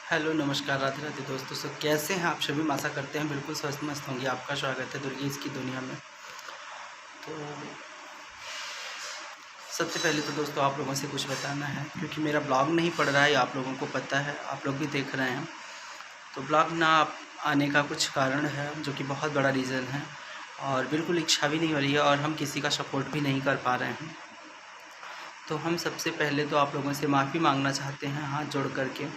Hello, नमस्कार, राधे राधे दोस्तों। कैसे हैं आप सभी? आशा करते हैं बिल्कुल स्वस्थ मस्त होंगे। आपका स्वागत है दुर्गेश की दुनिया में। तो सबसे पहले तो दोस्तों आप लोगों से कुछ बताना है, क्योंकि मेरा ब्लॉग नहीं पड़ रहा है, आप लोगों को पता है, आप लोग भी देख रहे हैं। तो ब्लॉग ना आने का कुछ कारण है, जो कि बहुत बड़ा रीज़न है, और बिल्कुल इच्छा भी नहीं हो रही है, और हम किसी का सपोर्ट भी नहीं कर पा रहे हैं। तो हम सबसे पहले तो आप लोगों से माफ़ी मांगना चाहते हैं, हाथ जोड़ करके।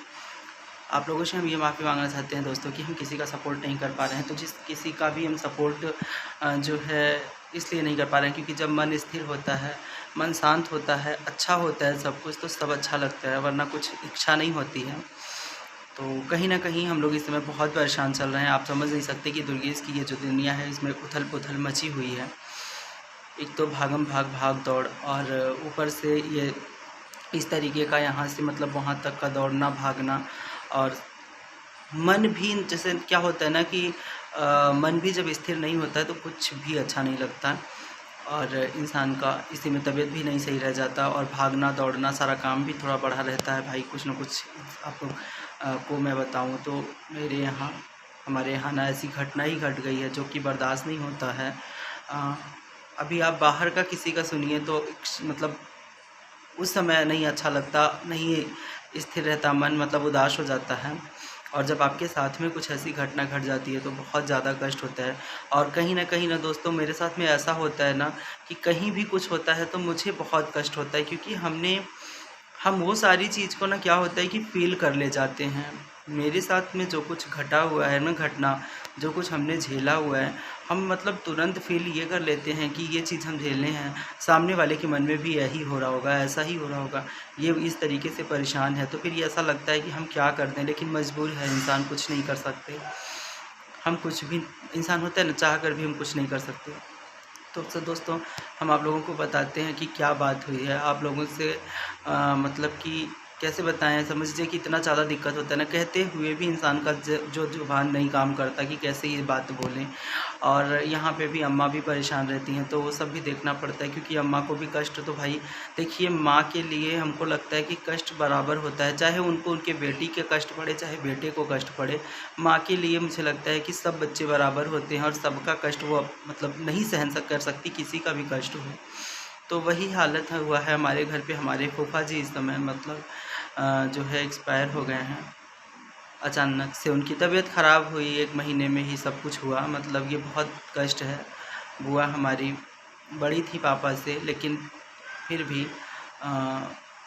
आप लोगों से हम ये माफ़ी मांगना चाहते हैं दोस्तों कि हम किसी का सपोर्ट नहीं कर पा रहे हैं। तो जिस किसी का भी हम सपोर्ट जो है इसलिए नहीं कर पा रहे हैं, क्योंकि जब मन स्थिर होता है, मन शांत होता है, अच्छा होता है सब कुछ, तो सब अच्छा लगता है, वरना कुछ इच्छा नहीं होती है। तो कहीं न कहीं हम लोग इस समय बहुत परेशान चल रहे हैं। आप समझ नहीं सकते कि दुर्गेश की ये जो दुनिया है, इसमें उथल-पुथल मची हुई है। एक तो भागम-भाग, भाग-दौड़, और ऊपर से ये इस तरीके का यहाँ से मतलब वहाँ तक का दौड़ना, भागना, और मन भी जैसे क्या होता है ना कि मन भी जब स्थिर नहीं होता है तो कुछ भी अच्छा नहीं लगता, और इंसान का इसी में तबीयत भी नहीं सही रह जाता, और भागना दौड़ना सारा काम भी थोड़ा बढ़ा रहता है भाई। कुछ न कुछ आप लोग को मैं बताऊँ तो हमारे यहाँ ना ऐसी घटना ही घट गई है जो कि बर्दाश्त नहीं होता है। अ, अभी आप बाहर का किसी का सुनिए तो मतलब उस समय नहीं अच्छा लगता, नहीं स्थिर रहता मन, मतलब उदास हो जाता है। और जब आपके साथ में कुछ ऐसी घटना घट जाती है तो बहुत ज़्यादा कष्ट होता है। और कहीं न दोस्तों मेरे साथ में ऐसा होता है ना कि कहीं भी कुछ होता है तो मुझे बहुत कष्ट होता है, क्योंकि हम वो सारी चीज़ को ना क्या होता है कि फ़ील कर ले जाते हैं। मेरे साथ में जो कुछ घटा हुआ है ना घटना, जो कुछ हमने झेला हुआ है, हम मतलब तुरंत फ़ील ये कर लेते हैं कि ये चीज़ हम झेले हैं, सामने वाले के मन में भी यही हो रहा होगा, ऐसा ही हो रहा होगा, ये इस तरीके से परेशान है। तो फिर ये ऐसा लगता है कि हम क्या कर दें, लेकिन मजबूर है इंसान, कुछ नहीं कर सकते। हम कुछ भी इंसान होता है ना, चाह कर भी हम कुछ नहीं कर सकते। तो दोस्तों हम आप लोगों को बताते हैं कि क्या बात हुई है। आप लोगों से मतलब कि कैसे बताएं, समझ लीजिए कि इतना ज़्यादा दिक्कत होता है ना, कहते हुए भी इंसान का जो जुबान नहीं काम करता कि कैसे ये बात बोलें। और यहाँ पे भी अम्मा भी परेशान रहती हैं, तो वो सब भी देखना पड़ता है, क्योंकि अम्मा को भी कष्ट, तो भाई देखिए, माँ के लिए हमको लगता है कि कष्ट बराबर होता है, चाहे उनको उनके बेटी के कष्ट पड़े, चाहे बेटे को कष्ट पड़े। माँ के लिए मुझे लगता है कि सब बच्चे बराबर होते हैं, और सबका कष्ट वो मतलब नहीं सहन कर सकती, किसी का भी कष्ट हो। तो वही हालत हुआ है हमारे घर पे। हमारे फूफा जी इस समय मतलब जो है एक्सपायर हो गए हैं। अचानक से उनकी तबीयत ख़राब हुई, 1 महीने में ही सब कुछ हुआ, मतलब ये बहुत कष्ट है। बुआ हमारी बड़ी थी पापा से, लेकिन फिर भी अ,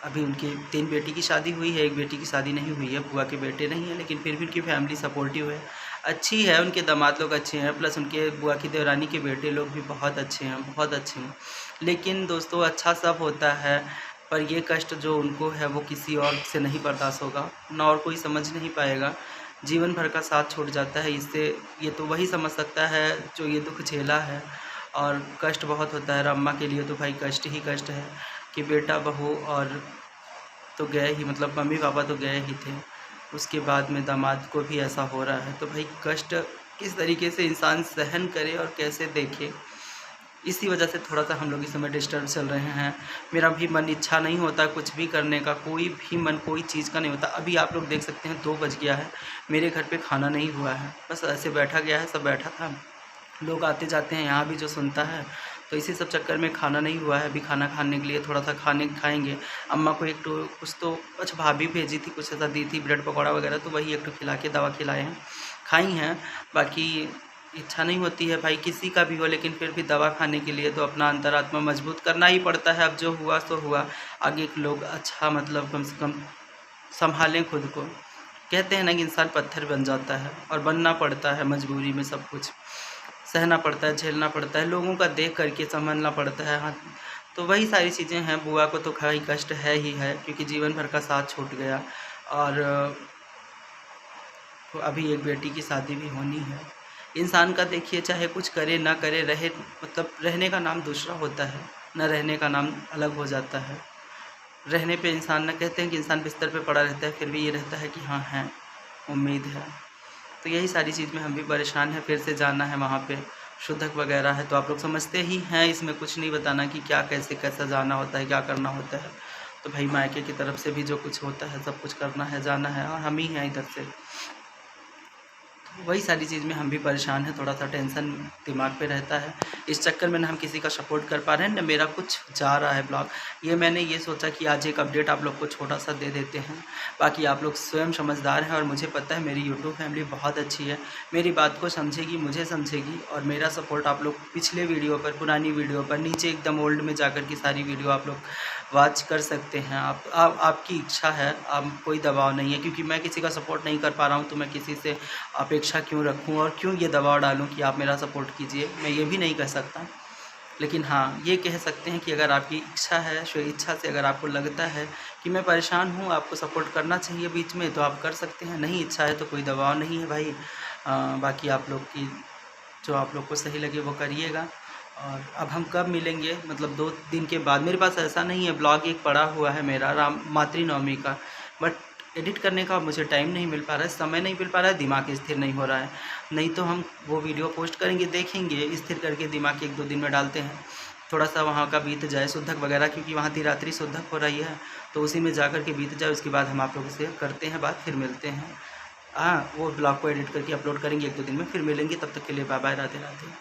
अभी उनकी 3 बेटी की शादी हुई है, 1 बेटी की शादी नहीं हुई है, बुआ के बेटे नहीं हैं, लेकिन फिर भी उनकी फैमिली सपोर्टिव है, अच्छी है, उनके दामाद लोग अच्छे हैं, प्लस उनके बुआ की देवरानी के बेटे लोग भी बहुत अच्छे हैं, बहुत अच्छे हैं। लेकिन दोस्तों अच्छा सब होता है, पर ये कष्ट जो उनको है वो किसी और से नहीं बर्दाश्त होगा, ना और कोई समझ नहीं पाएगा। जीवन भर का साथ छूट जाता है इससे, ये तो वही समझ सकता है जो ये दुःख झेला है। और कष्ट बहुत होता है, और अम्मा के लिए तो भाई कष्ट ही कष्ट है कि बेटा बहू और तो गए ही, मतलब मम्मी पापा तो गए ही थे, उसके बाद में दामाद को भी ऐसा हो रहा है। तो भाई कष्ट किस तरीके से इंसान सहन करे और कैसे देखे, इसी वजह से थोड़ा-सा हम लोग इस समय डिस्टर्ब चल रहे हैं। मेरा भी मन इच्छा नहीं होता कुछ भी करने का, कोई भी मन कोई चीज़ का नहीं होता। अभी आप लोग देख सकते हैं 2 बज गया है, मेरे घर पे खाना नहीं हुआ है, बस ऐसे बैठा गया है, सब बैठा था। लोग आते-जाते हैं, यहाँ भी जो सुनता है, तो इसी सब चक्कर में खाना नहीं हुआ है। अभी खाना खाने के लिए थोड़ा-सा खाने खाएँगे। अम्मा को एक ठो कुछ तो अच्छा भाभी भेजी थी, कुछ ऐसा दी थी ब्रेड पकौड़ा वगैरह, तो वही एक ठो खिला के दवा खिलाए हैं, खाई हैं। बाकी इच्छा नहीं होती है भाई किसी का भी हो, लेकिन फिर भी दवा खाने के लिए तो अपना अंतरात्मा मजबूत करना ही पड़ता है। अब जो हुआ सो हुआ, आगे के लोग अच्छा मतलब कम से कम सँभालें खुद को। कहते हैं ना कि इंसान पत्थर बन जाता है, और बनना पड़ता है मजबूरी में, सब कुछ सहना पड़ता है, झेलना पड़ता है, लोगों का देख कर के सँभलना पड़ता है। हाँ, तो वही सारी चीज़ें हैं। बुआ को तो भाई कष्ट है ही है, क्योंकि जीवन भर का साथ छूट गया, और तो अभी एक बेटी की शादी भी होनी है। इंसान का देखिए, चाहे कुछ करे ना करे, रहे मतलब रहने का नाम दूसरा होता है, ना रहने का नाम अलग हो जाता है। रहने पे इंसान, ना कहते हैं कि इंसान बिस्तर पे पड़ा रहता है, फिर भी ये रहता है कि हाँ है, उम्मीद है। तो यही सारी चीज़ में हम भी परेशान हैं। फिर से जाना है वहाँ पे, शुद्धक वगैरह है, तो आप लोग समझते ही हैं, इसमें कुछ नहीं बताना कि क्या कैसे कैसा जाना होता है, क्या करना होता है। तो भाई मायके की तरफ से भी जो कुछ होता है सब कुछ करना है, जाना है, और हम ही हैं इधर से। वही सारी चीज़ में हम भी परेशान हैं, थोड़ा सा टेंशन दिमाग पे रहता है। इस चक्कर में ना हम किसी का सपोर्ट कर पा रहे हैं, ना मेरा कुछ जा रहा है ब्लॉग। ये मैंने ये सोचा कि आज एक अपडेट आप लोग को छोटा सा दे देते हैं। बाकी आप लोग स्वयं समझदार हैं और मुझे पता है मेरी यूट्यूब फैमिली बहुत अच्छी है, मेरी बात को समझेगी, मुझे समझेगी, और मेरा सपोर्ट आप लोग पिछले वीडियो पर, पुरानी वीडियो पर, नीचे एकदम ओल्ड में जाकर की सारी वीडियो आप लोग वॉच कर सकते हैं। आपकी इच्छा है, आप कोई दबाव नहीं है, क्योंकि मैं किसी का सपोर्ट नहीं कर पा रहा हूँ तो मैं किसी से अपेक्षा क्यों रखूँ और क्यों ये दबाव डालूँ कि आप मेरा सपोर्ट कीजिए। मैं ये भी नहीं कह सकता, लेकिन हाँ ये कह सकते हैं कि अगर आपकी इच्छा है, स्व इच्छा से अगर आपको लगता है कि मैं परेशान हूँ, आपको सपोर्ट करना चाहिए बीच में, तो आप कर सकते हैं। नहीं इच्छा है तो कोई दबाव नहीं है भाई। बाकी आप लोग की जो आप लोग को सही लगे वो करिएगा। और अब हम कब मिलेंगे, मतलब 2 दिन के बाद। मेरे पास ऐसा नहीं है, ब्लॉग एक पड़ा हुआ है मेरा राम मातृ नवमी का, बट एडिट करने का मुझे टाइम नहीं मिल पा रहा है, समय नहीं मिल पा रहा है, दिमाग स्थिर नहीं हो रहा है। नहीं तो हम वो वीडियो पोस्ट करेंगे, देखेंगे, स्थिर करके दिमाग 1-2 दिन में डालते हैं। थोड़ा सा वहाँ का बीत जाए शुद्धक वगैरह, क्योंकि वहाँ तिरात्रि शुद्धक हो रही है, तो उसी में जा कर के बीत जाए। उसके बाद हम आप लोगों से करते हैं बात, फिर मिलते हैं। हाँ, वो ब्लॉग को एडिट करके अपलोड करेंगे 1-2 दिन में, फिर मिलेंगे। तब तक के लिए बाय बाय, राधे राधे।